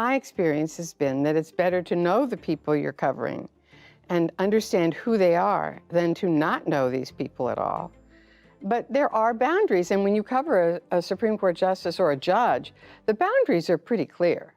my experience has been that it's better to know the people you're covering and understand who they are than to not know these people at all. But there are boundaries, and when you cover a Supreme Court justice or a judge, the boundaries are pretty clear.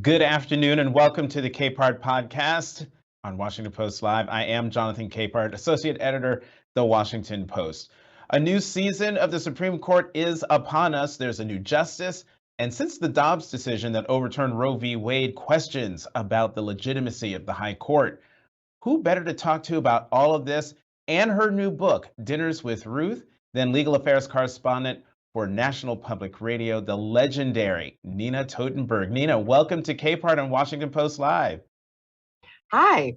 Good afternoon and welcome to the Capehart podcast on Washington Post Live. I am Jonathan Capehart, Associate Editor, The Washington Post. A new season of the Supreme Court is upon us. There's a new justice. And since the Dobbs decision that overturned Roe v. Wade, questions about the legitimacy of the High Court. Who better to talk to about all of this and her new book, Dinners with Ruth, than legal affairs correspondent for National Public Radio, the legendary Nina Totenberg. Nina, welcome to Capehart on Washington Post Live. Hi.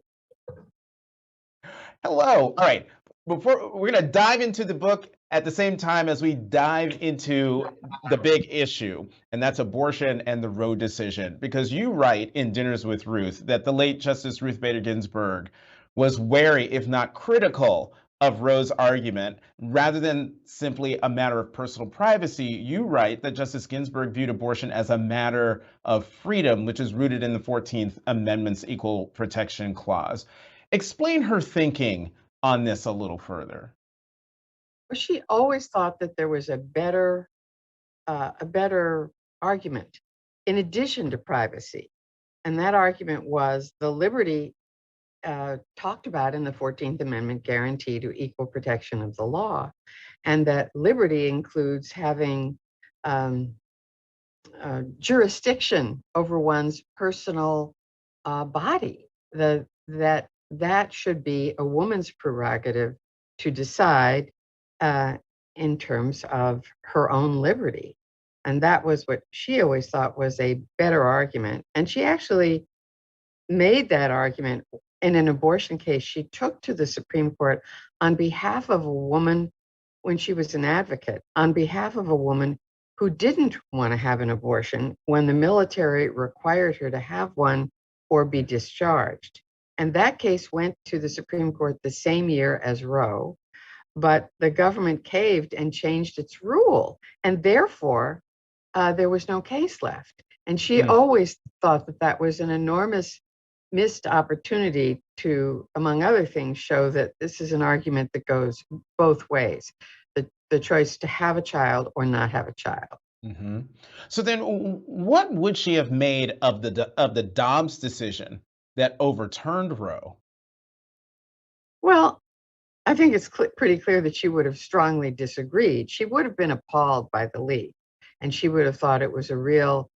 Hello. All right. We're going to dive into the book at the same time as we dive into the big issue, and that's abortion and the Roe decision. Because you write in Dinners with Ruth that the late Justice Ruth Bader Ginsburg was wary, if not critical, of Roe's argument. Rather than simply a matter of personal privacy, you write that Justice Ginsburg viewed abortion as a matter of freedom, which is rooted in the 14th Amendment's Equal Protection Clause. Explain her thinking on this a little further. Well, she always thought that there was a better argument in addition to privacy. And that argument was the liberty talked about in the 14th Amendment guarantee to equal protection of the law, and that liberty includes having jurisdiction over one's personal body. That should be a woman's prerogative to decide in terms of her own liberty. And that was what she always thought was a better argument. And she actually made that argument in an abortion case she took to the Supreme Court on behalf of a woman, when she was an advocate, on behalf of a woman who didn't want to have an abortion when the military required her to have one or be discharged. And that case went to the Supreme Court the same year as Roe, but the government caved and changed its rule. And therefore, there was no case left. And she always thought that that was an enormous missed opportunity to, among other things, show that this is an argument that goes both ways, the choice to have a child or not have a child. Mm-hmm. So then what would she have made of the Dobbs decision that overturned Roe? Well, I think it's pretty clear that she would have strongly disagreed. She would have been appalled by the leak, and she would have thought it was a real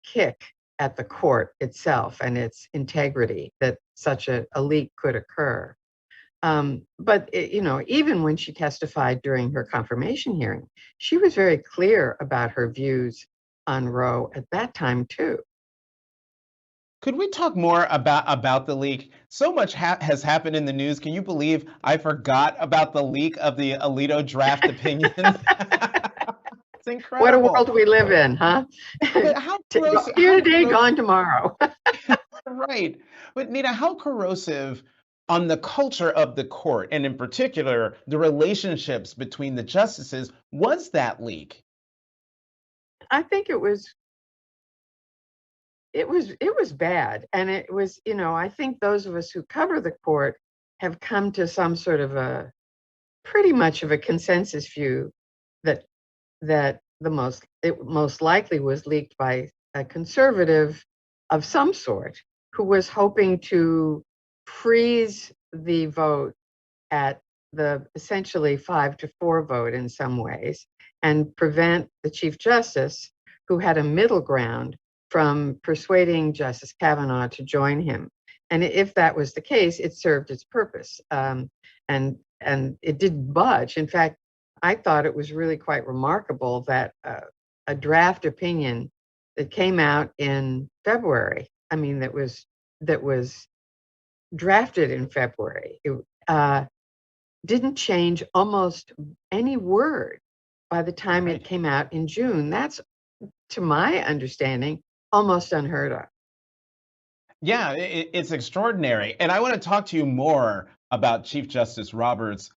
kick at the court itself and its integrity that such a leak could occur. But even when she testified during her confirmation hearing, she was very clear about her views on Roe at that time too. Could we talk more about the leak? So much has happened in the news. Can you believe I forgot about the leak of the Alito draft opinion? It's incredible. What a world we live in, huh? But how here today, gone tomorrow. Right. But Nina, how corrosive on the culture of the court, and in particular, the relationships between the justices, was that leak? I think it was bad. And it was, I think those of us who cover the court have come to some sort of pretty much of a consensus view that it most likely was leaked by a conservative of some sort who was hoping to freeze the vote at the essentially 5-4 vote in some ways and prevent the Chief Justice, who had a middle ground, from persuading Justice Kavanaugh to join him. And if that was the case, it served its purpose. And it didn't budge. In fact, I thought it was really quite remarkable that a draft opinion that came out in February, that was drafted in February, it didn't change almost any word by the time it came out in June. That's, to my understanding, almost unheard of. Yeah, it's extraordinary. And I want to talk to you more about Chief Justice Roberts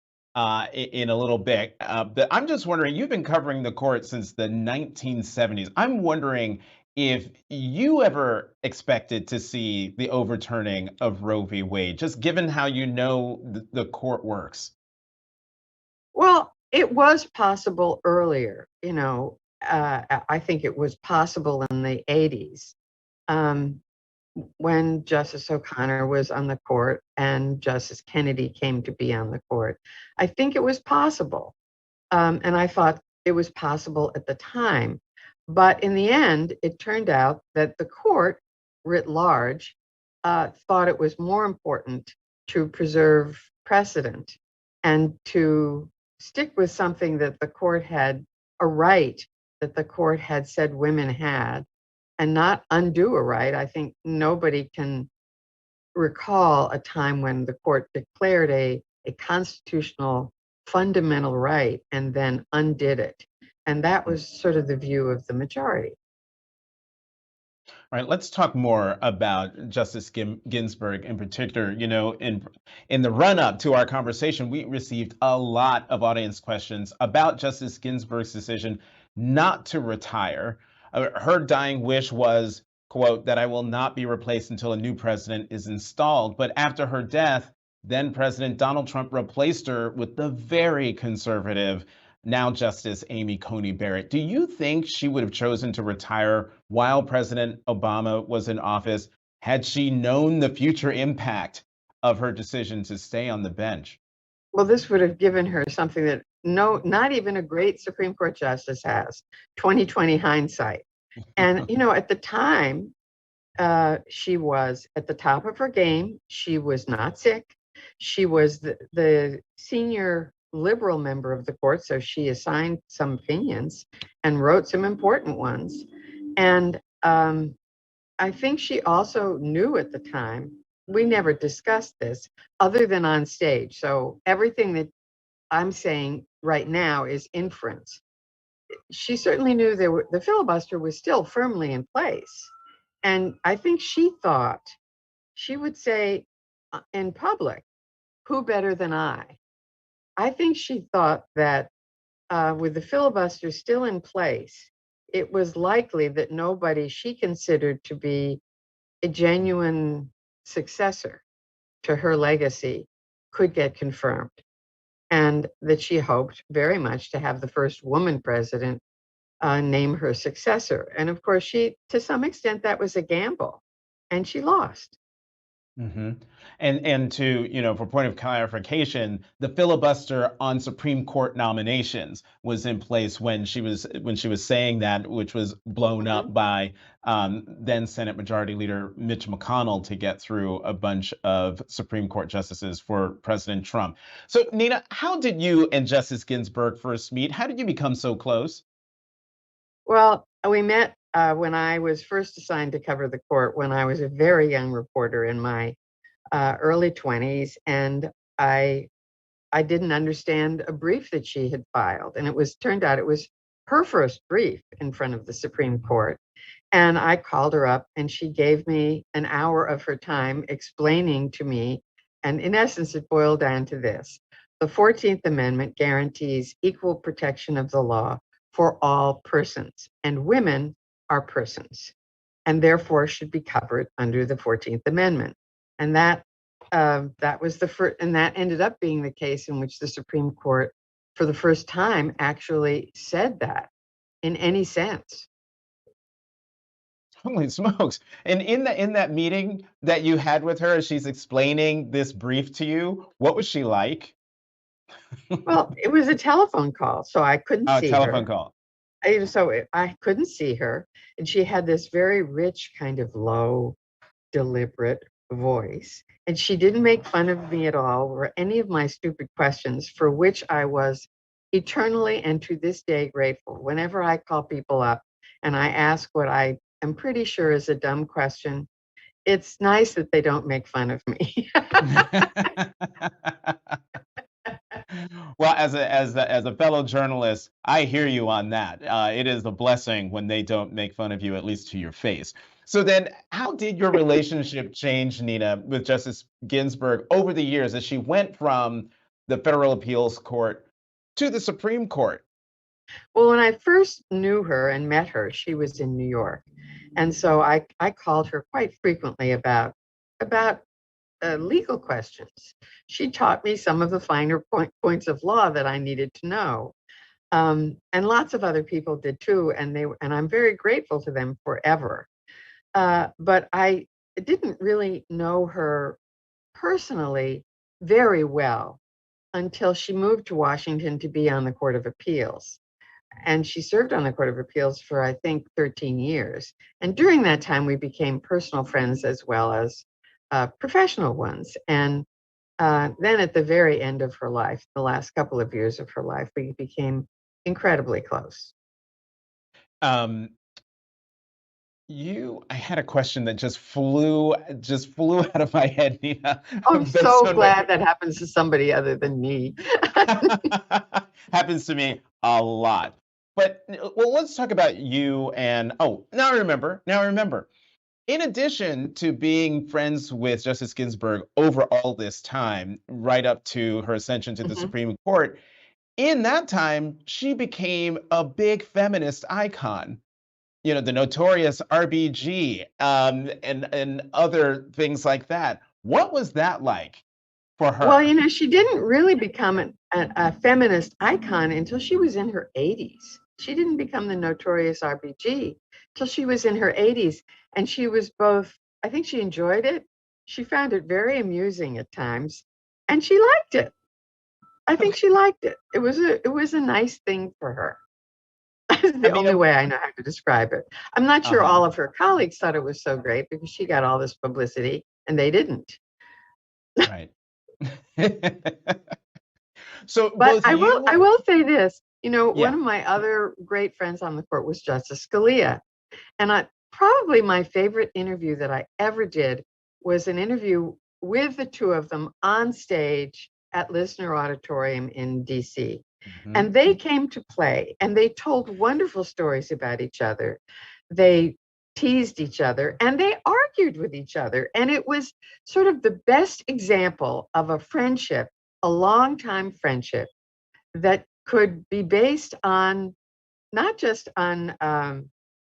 in a little bit. But I'm just wondering, you've been covering the court since the 1970s. I'm wondering if you ever expected to see the overturning of Roe v. Wade, just given how you know the court works. Well, it was possible earlier, I think it was possible in the 80s. Um, when Justice O'Connor was on the court and Justice Kennedy came to be on the court. I think it was possible. And I thought it was possible at the time. But in the end, it turned out that the court, writ large, thought it was more important to preserve precedent and to stick with something that the court had a right that the court had said women had and not undo a right. I think nobody can recall a time when the court declared a constitutional fundamental right and then undid it. And that was sort of the view of the majority. All right, let's talk more about Justice Ginsburg in particular. In the run-up to our conversation, we received a lot of audience questions about Justice Ginsburg's decision not to retire. Her dying wish was, quote, that I will not be replaced until a new president is installed. But after her death, then President Donald Trump replaced her with the very conservative now Justice Amy Coney Barrett. Do you think she would have chosen to retire while President Obama was in office had she known the future impact of her decision to stay on the bench? Well, this would have given her something that not even a great Supreme Court justice has, 2020 hindsight. And, at the time, she was at the top of her game. She was not sick. She was the senior liberal member of the court, so she assigned some opinions and wrote some important ones. And I think she also knew at the time, we never discussed this other than on stage. So everything that I'm saying right now is inference. She certainly knew the filibuster was still firmly in place. And I think she thought she would say in public, who better than I? I think she thought that with the filibuster still in place, it was likely that nobody she considered to be a genuine successor to her legacy could get confirmed. And that she hoped very much to have the first woman president name her successor. And of course, to some extent, that was a gamble, and she lost. hmm And for point of clarification, the filibuster on Supreme Court nominations was in place when she was saying that, which was blown Mhm. up by then Senate Majority Leader Mitch McConnell to get through a bunch of Supreme Court justices for President Trump. So, Nina, how did you and Justice Ginsburg first meet? How did you become so close? Well, we met when I was first assigned to cover the court when I was a very young reporter in my early 20s, and I didn't understand a brief that she had filed, and turned out it was her first brief in front of the Supreme Court. And I called her up, and she gave me an hour of her time explaining to me, and in essence, it boiled down to this: the 14th Amendment guarantees equal protection of the law for all persons, and women are persons, and therefore should be covered under the 14th Amendment. And that was the first, and that ended up being the case in which the Supreme Court, for the first time, actually said that in any sense. Holy smokes! And in that meeting that you had with her, as she's explaining this brief to you, what was she like? Well, it was a telephone call, so I couldn't Oh, see telephone her. call. I couldn't see her, and she had this very rich, kind of low, deliberate voice. And she didn't make fun of me at all or any of my stupid questions, for which I was eternally and to this day grateful. Whenever I call people up and I ask what I am pretty sure is a dumb question, it's nice that they don't make fun of me. Well, as a fellow journalist, I hear you on that. It is a blessing when they don't make fun of you, at least to your face. So then, how did your relationship change, Nina, with Justice Ginsburg over the years as she went from the Federal Appeals Court to the Supreme Court? Well, when I first knew her and met her, she was in New York. And so I called her quite frequently about legal questions. She taught me some of the finer points of law that I needed to know. And lots of other people did too, and I'm very grateful to them forever. But I didn't really know her personally very well until she moved to Washington to be on the Court of Appeals. And she served on the Court of Appeals for, I think, 13 years. And during that time, we became personal friends as well as professional ones. And then at the very end of her life, the last couple of years of her life, we became incredibly close. Um, I had a question that just flew out of my head, Nina, I'm based so on what glad that happens to somebody other than me. happens to me a lot. But well, let's talk about you and now I remember. Now I remember. In addition to being friends with Justice Ginsburg over all this time, right up to her ascension to the Mhm. Supreme Court, in that time, she became a big feminist icon. The notorious RBG, and other things like that. What was that like for Well, her? she didn't really become a feminist icon until she was in her 80s. She didn't become the notorious RBG till she was in her 80s. And she was both, I think she enjoyed it. She found it very amusing at times, and she liked it. I think Okay. she liked it. It was a nice thing for her. It's I the mean, only way I know how to describe it. I'm not sure uh-huh, all of her colleagues thought it was so great because she got all this publicity and they didn't. right. So But both I you, will say this, one yeah. of my other great friends on the court was Justice Scalia. And probably my favorite interview that I ever did was an interview with the two of them on stage at Lisner Auditorium in DC. Mhm. And they came to play and they told wonderful stories about each other. They teased each other and they argued with each other. And it was sort of the best example of a friendship, a long-time friendship that could be based on not just on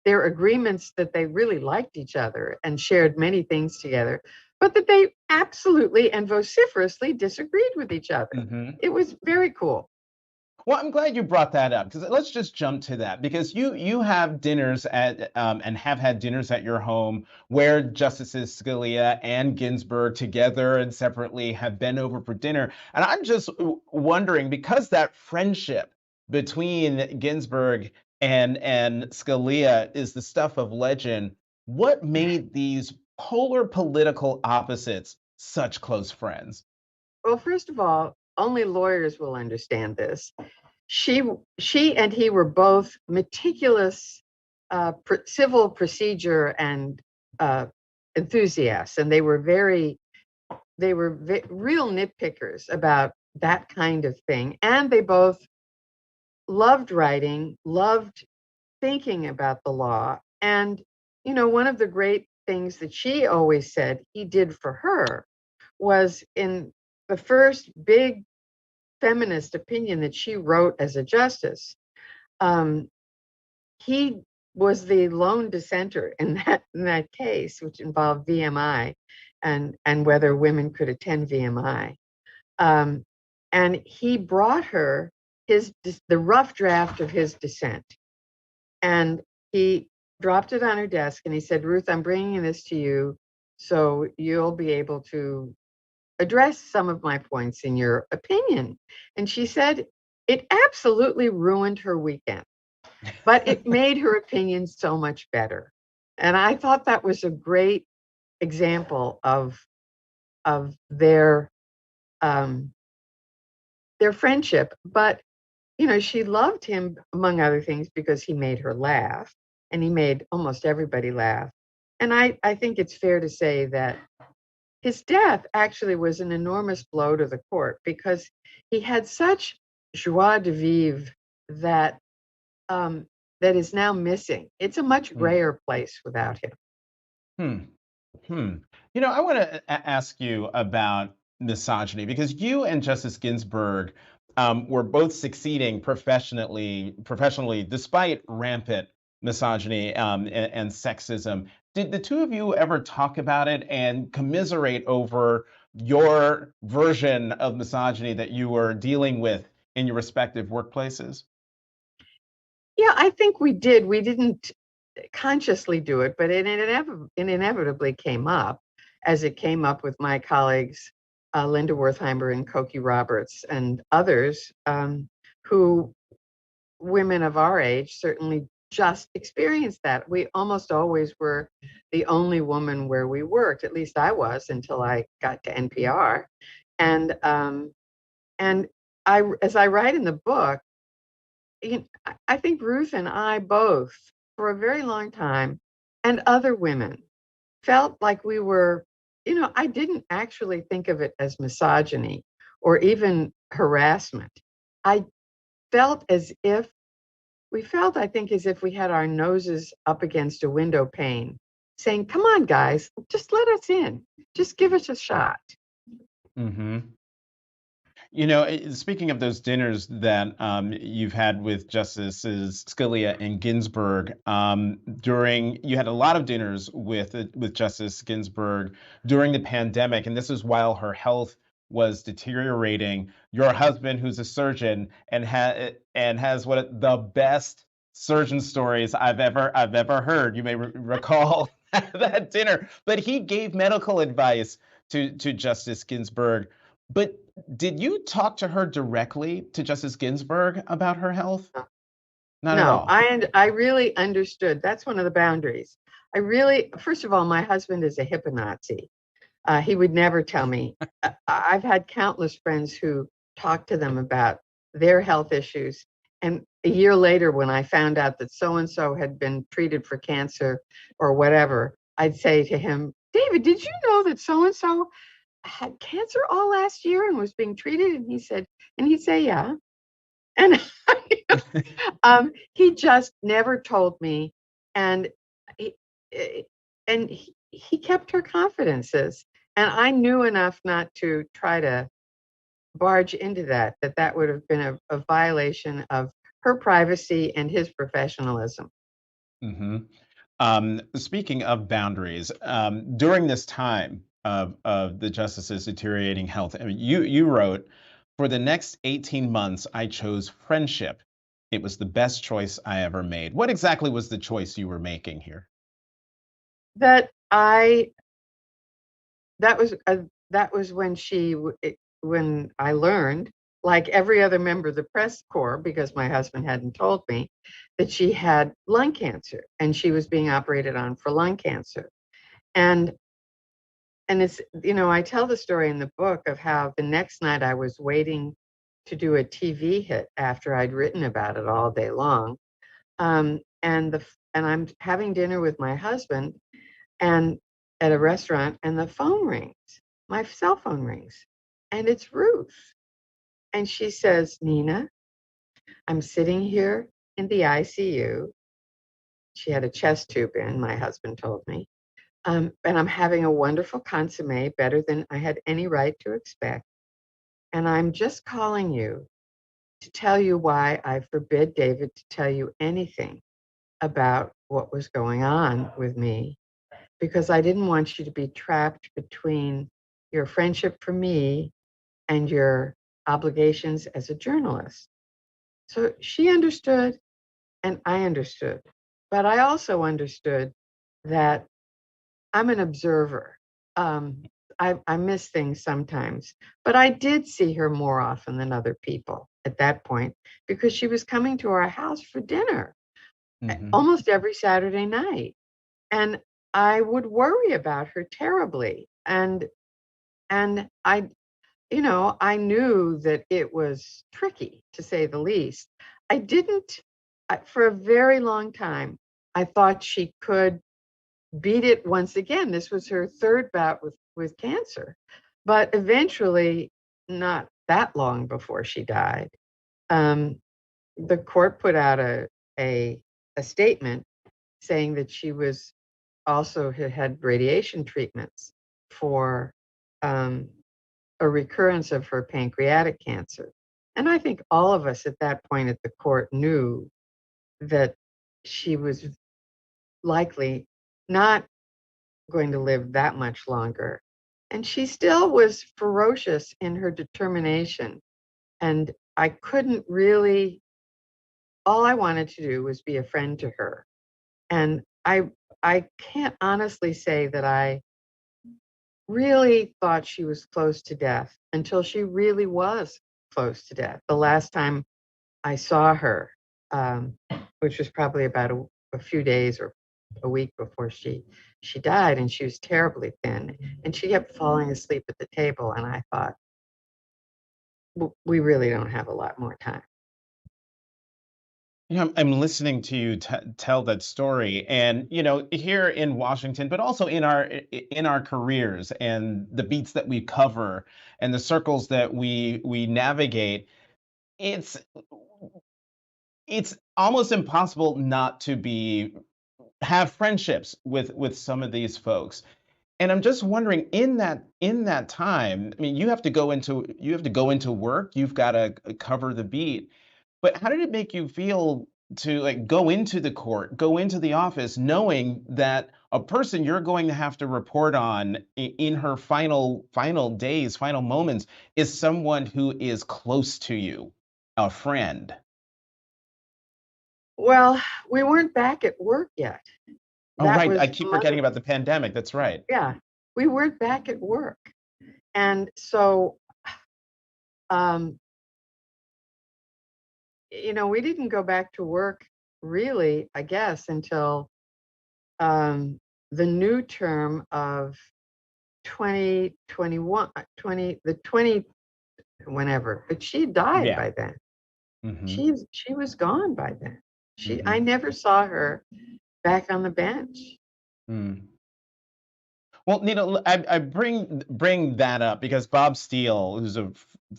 their agreements that they really liked each other and shared many things together, but that they absolutely and vociferously disagreed with each other. Mhm. It was very cool. Well, I'm glad you brought that up because let's just jump to that because you have dinners and have had dinners at your home where Justices Scalia and Ginsburg together and separately have been over for dinner, and I'm just wondering because that friendship between Ginsburg and Scalia is the stuff of legend. What made these polar political opposites such close friends? Well, first of all, only lawyers will understand this. She she and he were both meticulous civil procedure and uh, enthusiasts, and they were real nitpickers about that kind of thing. And they both loved writing, loved thinking about the law. And, one of the great things that she always said he did for her was in the first big feminist opinion that she wrote as a justice. Um, he was the lone dissenter in that case, which involved VMI and whether women could attend VMI. Um, and he brought her the rough draft of his dissent, and he dropped it on her desk, and he said, "Ruth, I'm bringing this to you, so you'll be able to address some of my points in your opinion." And she said it absolutely ruined her weekend, but it made her opinion so much better. And I thought that was a great example of um, their friendship. But she loved him, among other things, because he made her laugh, and he made almost everybody laugh. And I think it's fair to say that his death actually was an enormous blow to the court because he had such joie de vivre that um, that is now missing. It's a much Mm. grayer place without him. Hmm. Hmm. I want to ask you about misogyny because you and Justice Ginsburg were both succeeding professionally, despite rampant misogyny and sexism. Did the two of you ever talk about it and commiserate over your version of misogyny that you were dealing with in your respective workplaces? Yeah, I think we did. We didn't consciously do it, but it inevitably came up, as it came up with my colleagues, Linda Wertheimer and Cokie Roberts and others, who, women of our age, certainly just experienced that. We almost always were the only woman where we worked. At least I was until I got to NPR, and and as I write in the book, I think Ruth and I both, for a very long time, and other women, felt like we were, I didn't actually think of it as misogyny or even harassment. I felt as if we felt, I think, as if we had our noses up against a window pane saying, come on, guys, just let us in, just give us a shot. Hmm. Speaking of those dinners that you've had with Justices Scalia and Ginsburg, you had a lot of dinners with Justice Ginsburg during the pandemic, and this is while her health was deteriorating. Your husband, who's a surgeon and has one of the best surgeon stories I've ever heard. You may recall that dinner, but he gave medical advice to Justice Ginsburg. But did you talk to her directly, to Justice Ginsburg, about her health? Not at No, all. I really understood. That's one of the boundaries. First of all, my husband is a HIPAA Nazi. He would never tell me. I've had countless friends who talked to them about their health issues. And a year later, when I found out that so and so had been treated for cancer or whatever, I'd say to him, David, did you know that so and so had cancer all last year and was being treated? And he'd say, yeah. And he just never told me. And he, eh, he kept her confidences. And I knew enough not to try to barge into that would have been a violation of her privacy and his professionalism. Hmm. Speaking of boundaries, during this time of the justices' deteriorating health, I mean, you wrote, "For the next 18 months, I chose friendship. It was the best choice I ever made." What exactly was the choice you were making here? That I that was that was when when I learned, like every other member of the press corps, because my husband hadn't told me, that she had lung cancer and she was being operated on for lung cancer. And it's, I tell the story in the book of how the next night I was waiting to do a TV hit after I'd written about it all day long. And I'm having dinner with my husband and at a restaurant, and the phone rings. My cell phone rings, and it's Ruth. And she says, Nina, I'm sitting here in the ICU. She had a chest tube in, my husband told me. And I'm having a wonderful consomme, better than I had any right to expect. And I'm just calling you to tell you why I forbid David to tell you anything about what was going on with me, because I didn't want you to be trapped between your friendship for me and your obligations as a journalist. So she understood, and I understood. But I also understood that I'm an observer. Um, I miss things sometimes, but I did see her more often than other people at that point because she was coming to our house for dinner Hmm. almost every Saturday night. And I would worry about her terribly. And I knew that it was tricky, to say the least. I didn't, for a very long time, I thought she could beat it once again. This was her third bout with cancer. But eventually, not that long before she died, um, the court put out a statement saying that she was also had had radiation treatments for a recurrence of her pancreatic cancer. And I think all of us at that point at the court knew that she was likely not going to live that much longer. And she still was ferocious in her determination. And I couldn't really, all I wanted to do was be a friend to her. And I can't honestly say that I really thought she was close to death until she really was close to death. The last time I saw her, which was probably about a few days or a week before she died, and she was terribly thin, and she kept falling asleep at the table. And I thought, we really don't have a lot more time. You know, I'm listening to you tell that story, and here in Washington, but also in our careers and the beats that we cover and the circles that we navigate, it's it's almost impossible not to have friendships with some of these folks. And I'm just wondering, in that time, I mean, you have to go into work, you've got to cover the beat. But how did it make you feel to like go into the court, go into the office, knowing that a person you're going to have to report on in her final days, final moments, is someone who is close to you, a friend? Well, we weren't back at work yet. Oh, That right. I was keep months. forgetting about the pandemic. That's right. Yeah, we weren't back at work. And so, um, we didn't go back to work really, I guess, until the new term of 2021, 20, whenever. But she died Yeah. by then. Hmm. She was gone by then. I Hmm. never saw her back on the bench. Mm. Well, I bring that up because Bob Steele, who's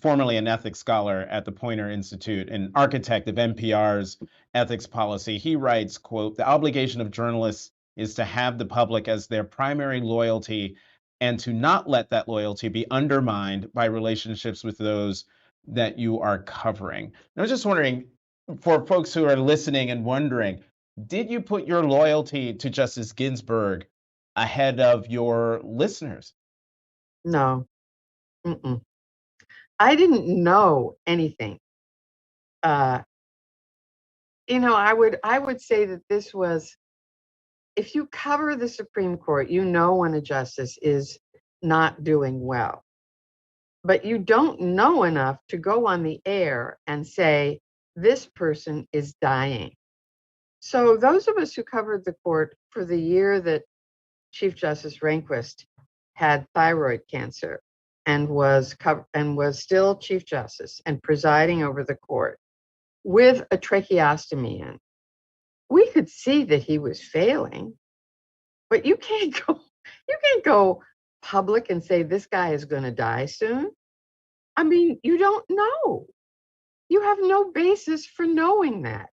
formerly an ethics scholar at the Poynter Institute and architect of NPR's ethics policy, he writes, quote, "The obligation of journalists is to have the public as their primary loyalty and to not let that loyalty be undermined by relationships with those that you are covering." And I was just wondering, for folks who are listening and wondering, did you put your loyalty to Justice Ginsburg ahead of your listeners? No, mm-mm. I didn't know anything. Uh, I would say that this was, if you cover the Supreme Court, when a justice is not doing well, but you don't know enough to go on the air and say, this person is dying. So those of us who covered the court for the year that Chief Justice Rehnquist had thyroid cancer and was still Chief Justice and presiding over the court with a tracheostomy in, we could see that he was failing. But you can't go public and say this guy is going to die soon. I mean, you don't know. You have no basis for knowing that.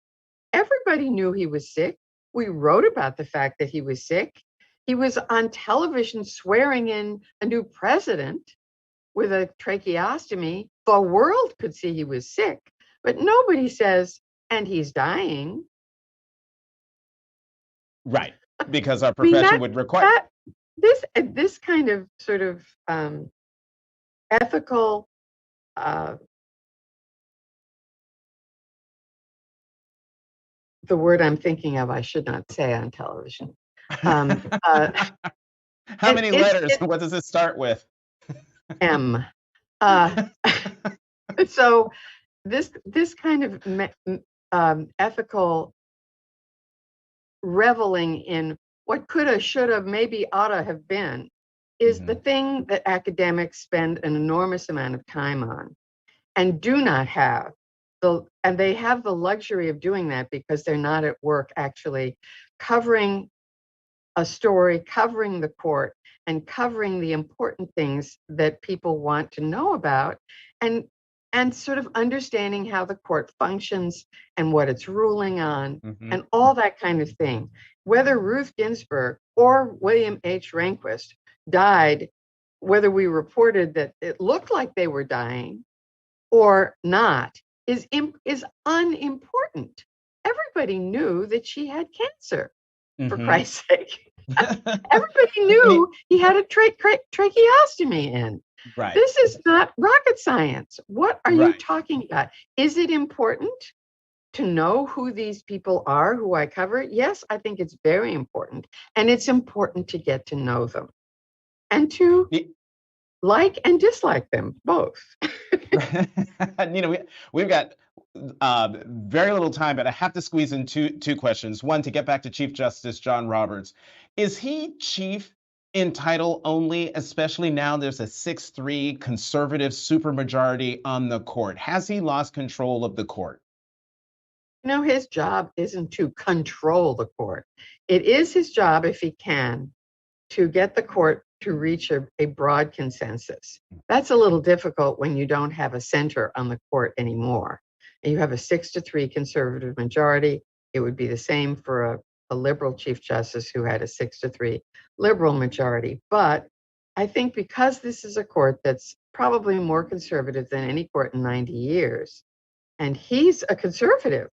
Everybody knew he was sick. We wrote about the fact that he was sick. He was on television swearing in a new president with a tracheostomy. The world could see he was sick, but nobody says, and he's dying. Right, because our I mean, profession would require. that this kind of sort of ethical the word I'm thinking of I should not say on television. Um, uh, How many letters? it's What does it start with? M. Uh, so this kind of ethical reveling in what coulda, shoulda, maybe oughta have been is the Mhm. thing that academics spend an enormous amount of time on and do not have and they have the luxury of doing that because they're not at work actually covering a story, covering the court, and covering the important things that people want to know about, and sort of understanding how the court functions and what it's ruling on, Mhm. and all that kind of thing. Whether Ruth Ginsburg or William H. Rehnquist died, whether we reported that it looked like they were dying or not, is unimportant. Everybody knew that she had cancer, for Mm-hmm. Christ's sake. Everybody knew he had a tracheostomy in. Right. This is not rocket science. What are you Right. talking about? Is it important to know who these people are who I cover? Yes, I think it's very important. And it's important to get to know them and to like and dislike them both. We've got very little time, but I have to squeeze in two questions. One, to get back to Chief Justice John Roberts. Is he chief in title only, especially now there's a 6-3 conservative supermajority on the court? Has he lost control of the court? His job isn't to control the court. It is his job, if he can, to get the court to reach a broad consensus. That's a little difficult when you don't have a center on the court anymore. And you have a 6-3 conservative majority. It would be the same for a liberal Chief Justice who had a 6-3 liberal majority. But I think because this is a court that's probably more conservative than any court in 90 years, and he's a conservative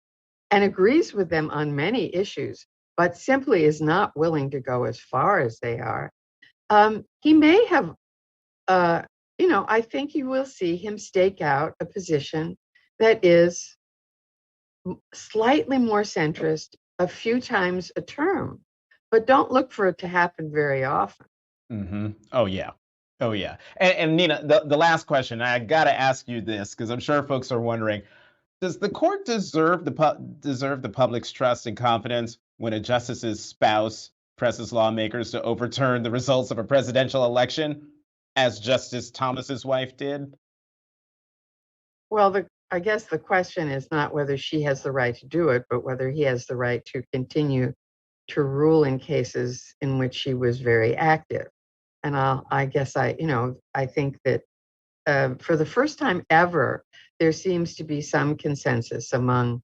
and agrees with them on many issues, but simply is not willing to go as far as they are. He may have, I think you will see him stake out a position that is slightly more centrist a few times a term, but don't look for it to happen very often. Mm-hmm. Oh, yeah. Oh, yeah. And Nina, the last question, I got to ask you this because I'm sure folks are wondering, does the court deserve the public's trust and confidence when a justice's spouse presses lawmakers to overturn the results of a presidential election, as Justice Thomas's wife did? Well, I guess the question is not whether she has the right to do it, but whether he has the right to continue to rule in cases in which she was very active. And I think that for the first time ever, there seems to be some consensus among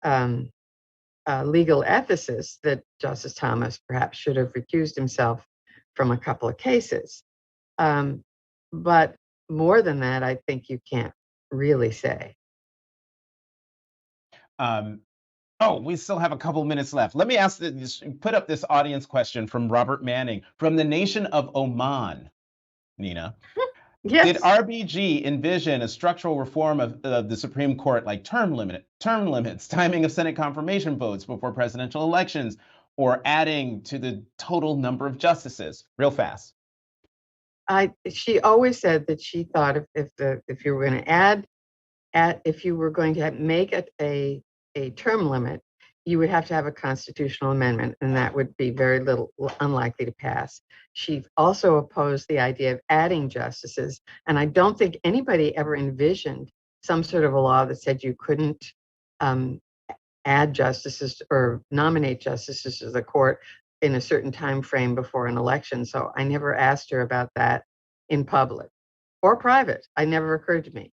legal ethicists that Justice Thomas perhaps should have recused himself from a couple of cases. But more than that, I think you can't really say. We still have a couple minutes left. Let me put up this audience question from Robert Manning from the nation of Oman, Nina. Yes. Did RBG envision a structural reform of the Supreme Court, like term limits, timing of Senate confirmation votes before presidential elections, or adding to the total number of justices? Real fast. She always said that she thought if you were going to if you were going to make it a term limit, you would have to have a constitutional amendment, and that would be very unlikely to pass. She also opposed the idea of adding justices, and I don't think anybody ever envisioned some sort of a law that said you couldn't add justices or nominate justices to the court in a certain time frame before an election. So I never asked her about that in public or private. It never occurred to me.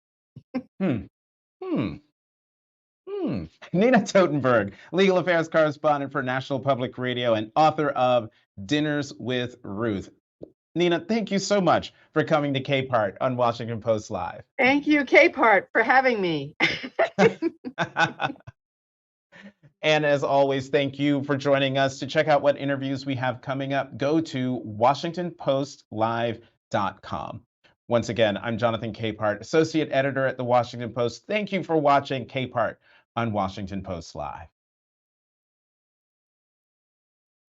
Nina Totenberg, legal affairs correspondent for National Public Radio and author of Dinners with Ruth. Nina, thank you so much for coming to Capehart on Washington Post Live. Thank you, Capehart, for having me. And as always, thank you for joining us. To check out what interviews we have coming up, go to WashingtonPostLive.com. Once again, I'm Jonathan Capehart, associate editor at the Washington Post. Thank you for watching Capehart on Washington Post Live.